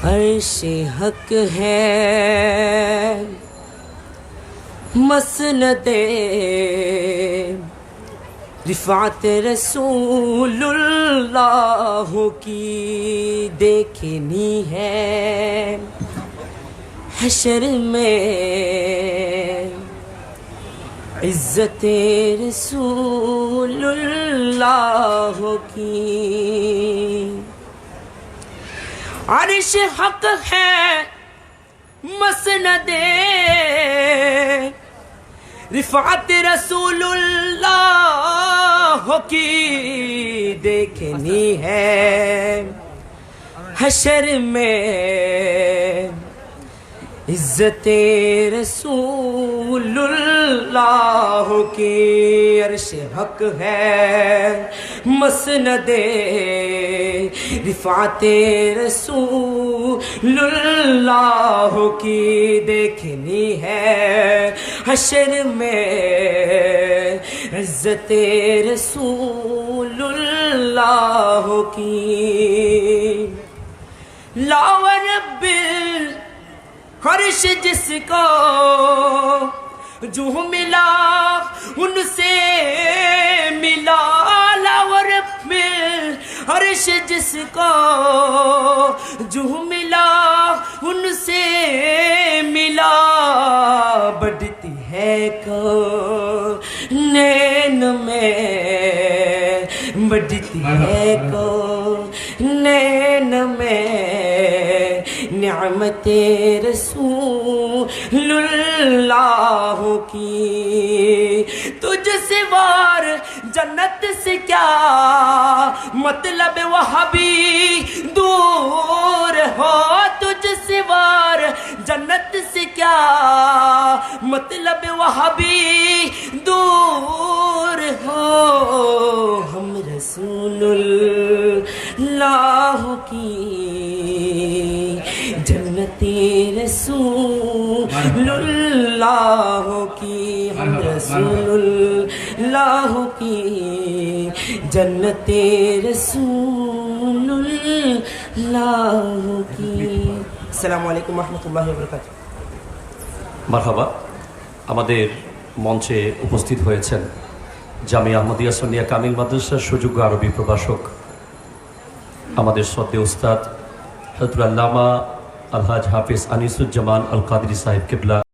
عرش حق ہے مسند رفعت رسول اللہ کی دیکھنی ہے حشر میں عزت رسول اللہ کی عرش حق ہے مسند رفعت رسول اللہ کی دیکھنی ہے حشر میں عزت رسول اللہ کی عرش حق ہے مسند رفعت رسول اللہ کی دیکھنی ہے حشر میں عزت رسول اللہ کی لا ورب عرش جس کو جو ملا ان سے ملا لا ورب عرش جس کو جو ملا ان سے ملا بڑھتی ہے کونین میں بڑھتی ہے کونین میں نعمت رسول اللہ کی تجھ سے وار جنت سے کیا مطلب وہاں بھی دور ہو تجھ سے وار جنت سے کیا مطلب وہاں بھی دور ہو ہم رسول اللہ کی جنت رسول اللہ کی ہم رسول اللہ کی جنت رسول اللہ کی السلام علیکم ورحمۃ اللہ وبرکاتہ মারহাবা আমাদের মঞ্চে উপস্থিত হয়েছেন জামিয়া আহমদিয়া সুন্নিয়া কামিল মাদ্রাসার সুযোগ্য আরবি প্রভাষক আমাদের শ্রদ্ধেয় উস্তাদ হযরত আল্লামা আলহাজ হাফিজ আনিসুজ্জামান আল কাদরি সাহেব কিবলা